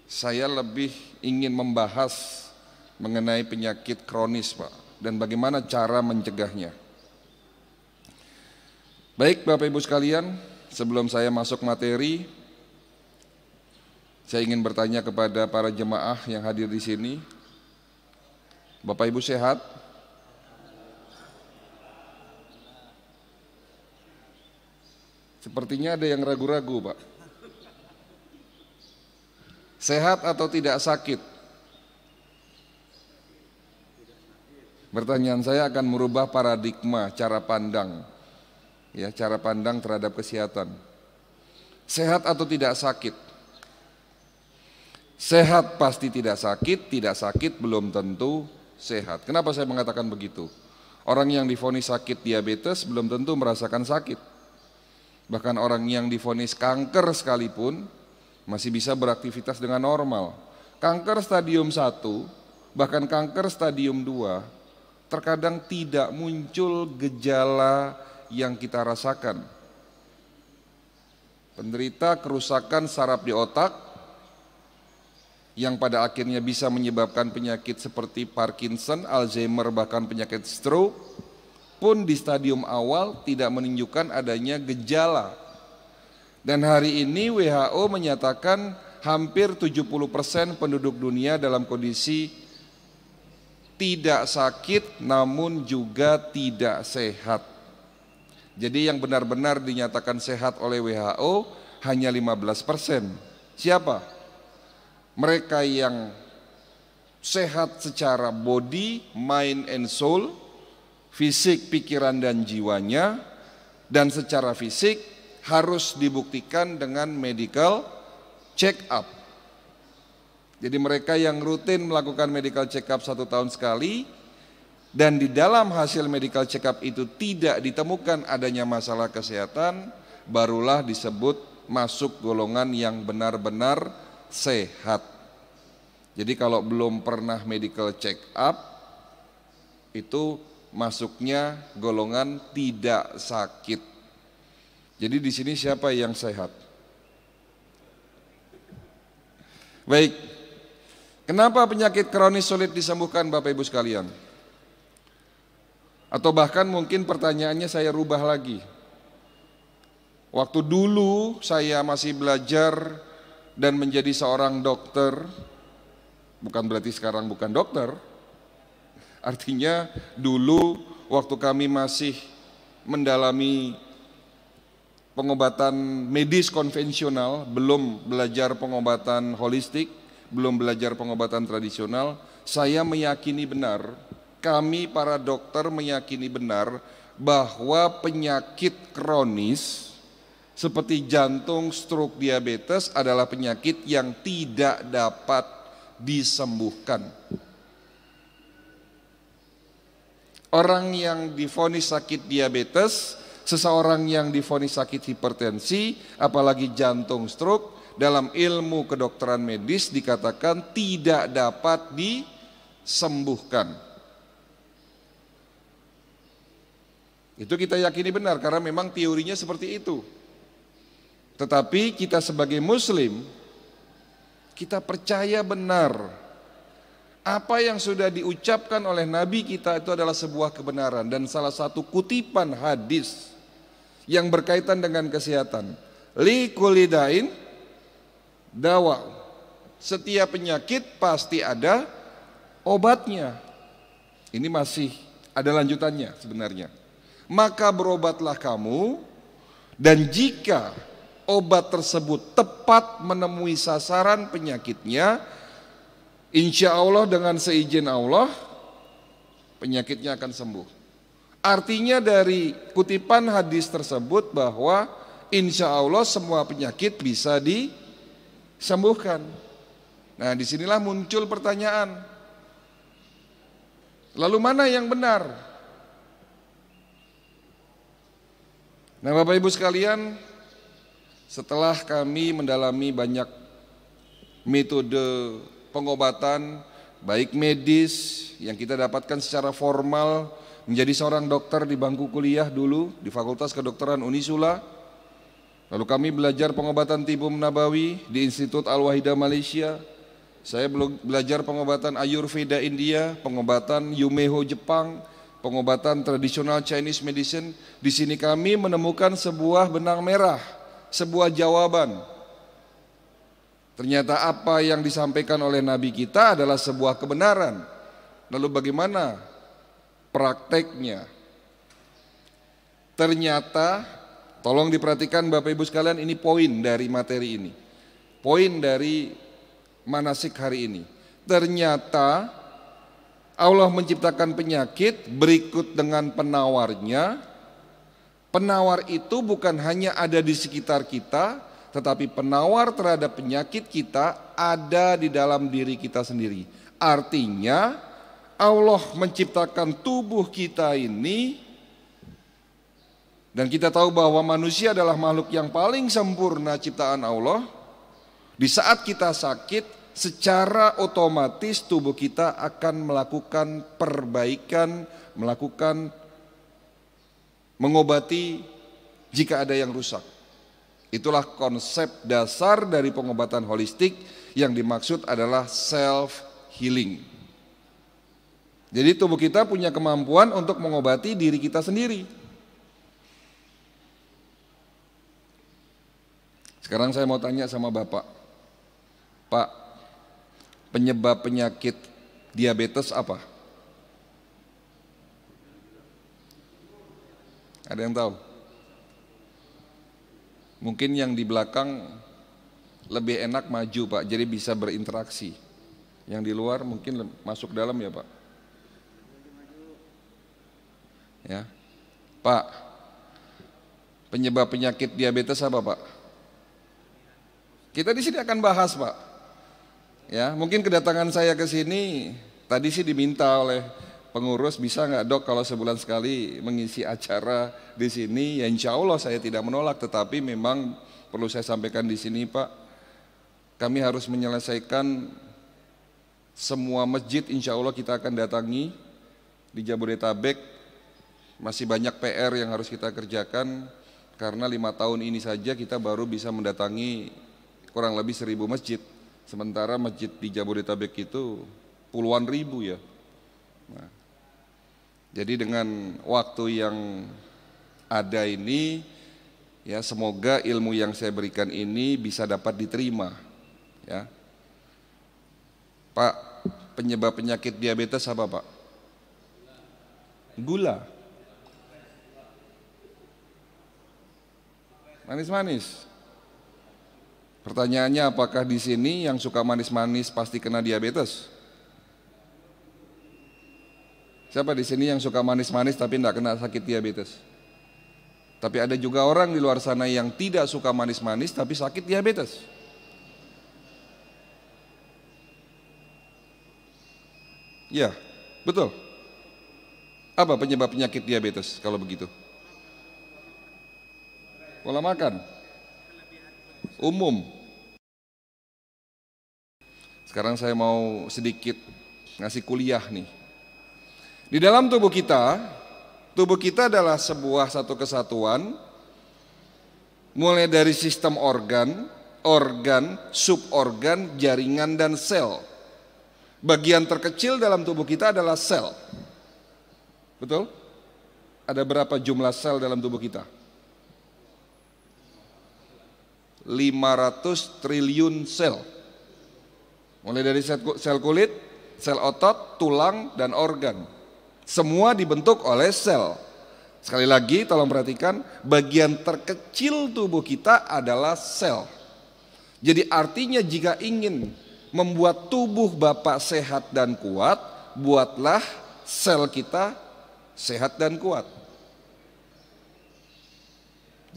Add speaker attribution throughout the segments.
Speaker 1: Saya lebih ingin membahas mengenai penyakit kronis, Pak, dan bagaimana cara mencegahnya. Baik Bapak Ibu sekalian, sebelum saya masuk materi, saya ingin bertanya kepada para jemaah yang hadir di sini. Bapak Ibu sehat? Sepertinya ada yang ragu-ragu, Pak. Sehat atau tidak sakit? Pertanyaan saya akan merubah paradigma cara pandang, ya, cara pandang terhadap kesehatan. Sehat atau tidak sakit? Sehat pasti tidak sakit belum tentu sehat. Kenapa saya mengatakan begitu? Orang yang divonis sakit diabetes belum tentu merasakan sakit. Bahkan orang yang divonis kanker sekalipun masih bisa beraktivitas dengan normal. Kanker stadium 1, bahkan kanker stadium 2, terkadang tidak muncul gejala yang kita rasakan. Penderita kerusakan saraf di otak yang pada akhirnya bisa menyebabkan penyakit seperti Parkinson, Alzheimer, bahkan penyakit stroke pun di stadium awal tidak menunjukkan adanya gejala. Dan hari ini WHO menyatakan hampir 70% penduduk dunia dalam kondisi tidak sakit namun juga tidak sehat. Jadi yang benar-benar dinyatakan sehat oleh WHO hanya 15%. Siapa? Mereka yang sehat secara body, mind and soul, fisik, pikiran dan jiwanya, dan secara fisik harus dibuktikan dengan medical check up. Jadi mereka yang rutin melakukan medical check up 1 tahun sekali dan di dalam hasil medical check up itu tidak ditemukan adanya masalah kesehatan, barulah disebut masuk golongan yang benar-benar sehat. Jadi kalau belum pernah medical check up itu masuknya golongan tidak sakit. Jadi di sini siapa yang sehat? Baik. Kenapa penyakit kronis sulit disembuhkan Bapak Ibu sekalian? Atau bahkan mungkin pertanyaannya saya rubah lagi. Waktu dulu saya masih belajar dan menjadi seorang dokter, bukan berarti sekarang bukan dokter. Artinya dulu waktu kami masih mendalami pengobatan medis konvensional, belum belajar pengobatan holistik, belum belajar pengobatan tradisional, saya meyakini benar, kami para dokter meyakini benar bahwa penyakit kronis seperti jantung, stroke, diabetes adalah penyakit yang tidak dapat disembuhkan. Orang yang divonis sakit diabetes, seseorang yang divonis sakit hipertensi, apalagi jantung, stroke, dalam ilmu kedokteran medis dikatakan tidak dapat disembuhkan. Itu kita yakini benar karena memang teorinya seperti itu. Tetapi kita sebagai muslim, kita percaya benar apa yang sudah diucapkan oleh Nabi kita itu adalah sebuah kebenaran. Dan salah satu kutipan hadis yang berkaitan dengan kesehatan, li kulli dain dawa, setiap penyakit pasti ada obatnya. Ini masih ada lanjutannya sebenarnya. Maka berobatlah kamu, dan jika obat tersebut tepat menemui sasaran penyakitnya, insya Allah dengan seizin Allah penyakitnya akan sembuh. Artinya dari kutipan hadis tersebut bahwa insya Allah semua penyakit bisa disembuhkan. Nah disinilah muncul pertanyaan, lalu mana yang benar? Nah Bapak Ibu sekalian, setelah kami mendalami banyak metode pengobatan baik medis yang kita dapatkan secara formal, menjadi seorang dokter di bangku kuliah dulu di Fakultas Kedokteran Unisula. Lalu kami belajar pengobatan tibum nabawi di Institut Al-Wahidah Malaysia. Saya belajar pengobatan Ayurveda India, pengobatan Yumeho Jepang, pengobatan tradisional Chinese medicine. Di sini kami menemukan sebuah benang merah, sebuah jawaban. Ternyata apa yang disampaikan oleh Nabi kita adalah sebuah kebenaran. Lalu bagaimana prakteknya? Ternyata, tolong diperhatikan Bapak Ibu sekalian, ini poin dari materi ini. Poin dari manasik hari ini. Ternyata Allah menciptakan penyakit berikut dengan penawarnya. Penawar itu bukan hanya ada di sekitar kita, tetapi penawar terhadap penyakit kita ada di dalam diri kita sendiri. Artinya Allah menciptakan tubuh kita ini, dan kita tahu bahwa manusia adalah makhluk yang paling sempurna ciptaan Allah. Di saat kita sakit, secara otomatis tubuh kita akan melakukan perbaikan, mengobati jika ada yang rusak. Itulah konsep dasar dari pengobatan holistik, yang dimaksud adalah self healing. Jadi tubuh kita punya kemampuan untuk mengobati diri kita sendiri. Sekarang saya mau tanya sama Bapak, Pak, penyebab penyakit diabetes apa? Ada yang tahu? Mungkin yang di belakang lebih enak maju Pak, jadi bisa berinteraksi. Yang di luar mungkin masuk dalam ya Pak. Ya, Pak, penyebab penyakit diabetes apa Pak? Kita di sini akan bahas Pak. Ya, mungkin kedatangan saya ke sini tadi sih diminta oleh pengurus, bisa nggak Dok kalau sebulan sekali mengisi acara di sini? Ya insya Allah saya tidak menolak, tetapi memang perlu saya sampaikan di sini Pak, kami harus menyelesaikan semua masjid, insya Allah kita akan datangi di Jabodetabek. Masih banyak PR yang harus kita kerjakan, karena 5 tahun ini saja kita baru bisa mendatangi kurang lebih 1000 masjid. Sementara masjid di Jabodetabek itu puluhan ribu ya. Nah, jadi dengan waktu yang ada ini, ya semoga ilmu yang saya berikan ini bisa dapat diterima. Ya, Pak, penyebab penyakit diabetes apa Pak? Gula. Manis-manis. Pertanyaannya, apakah di sini yang suka manis-manis pasti kena diabetes? Siapa di sini yang suka manis-manis tapi tidak kena sakit diabetes? Tapi ada juga orang di luar sana yang tidak suka manis-manis tapi sakit diabetes. Ya, betul. Apa penyebab penyakit diabetes kalau begitu? Pola makan umum. Sekarang saya mau sedikit ngasih kuliah nih. Di dalam tubuh kita adalah satu kesatuan, mulai dari sistem organ, suborgan, jaringan, dan sel. Bagian terkecil dalam tubuh kita adalah sel. Betul? Ada berapa jumlah sel dalam tubuh kita? 500 triliun sel. Mulai dari sel kulit, sel otot, tulang, dan organ. Semua dibentuk oleh sel. Sekali lagi tolong perhatikan, bagian terkecil tubuh kita adalah sel. Jadi artinya jika ingin membuat tubuh Bapak sehat dan kuat, buatlah sel kita sehat dan kuat.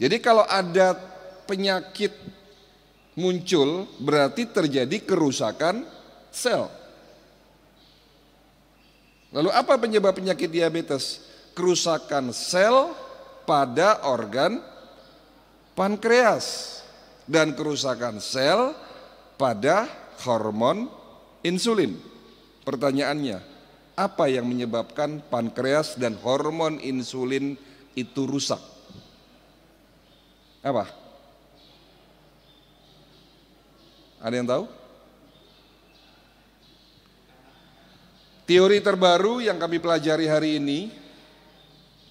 Speaker 1: Jadi kalau ada penyakit muncul, berarti terjadi kerusakan sel. Lalu apa penyebab penyakit diabetes? Kerusakan sel pada organ pankreas dan kerusakan sel pada hormon insulin. Pertanyaannya, apa yang menyebabkan pankreas dan hormon insulin itu rusak? Apa? Ada yang tahu? Teori terbaru yang kami pelajari hari ini,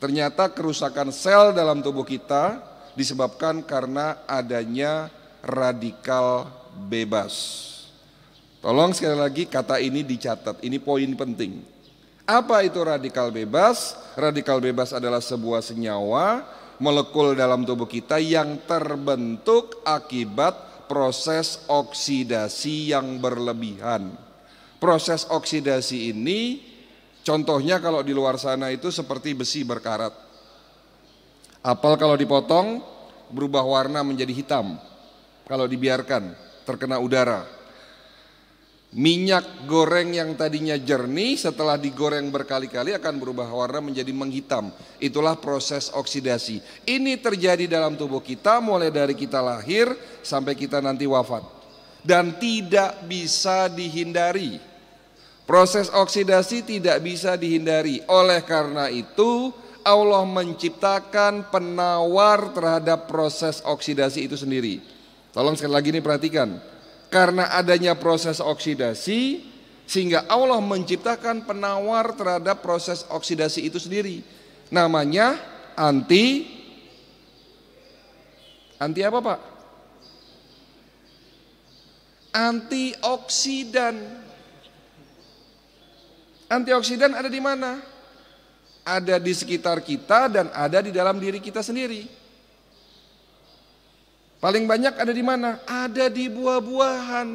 Speaker 1: ternyata kerusakan sel dalam tubuh kita disebabkan karena adanya radikal bebas. Tolong sekali lagi kata ini dicatat, ini poin penting. Apa itu radikal bebas? Radikal bebas adalah sebuah senyawa molekul dalam tubuh kita yang terbentuk akibat proses oksidasi yang berlebihan. Proses oksidasi ini contohnya kalau di luar sana itu seperti besi berkarat. Apel kalau dipotong berubah warna menjadi hitam kalau dibiarkan terkena udara. Minyak goreng yang tadinya jernih setelah digoreng berkali-kali akan berubah warna menjadi menghitam. Itulah proses oksidasi. Ini terjadi dalam tubuh kita mulai dari kita lahir sampai kita nanti wafat. Dan tidak bisa dihindari. Proses oksidasi tidak bisa dihindari. Oleh karena itu Allah menciptakan penawar terhadap proses oksidasi itu sendiri. Tolong sekali lagi ini perhatikan. Karena adanya proses oksidasi, sehingga Allah menciptakan penawar terhadap proses oksidasi itu sendiri. Namanya anti apa Pak? Antioksidan. Antioksidan ada di mana? Ada di sekitar kita dan ada di dalam diri kita sendiri. Paling banyak ada di mana? Ada di buah-buahan.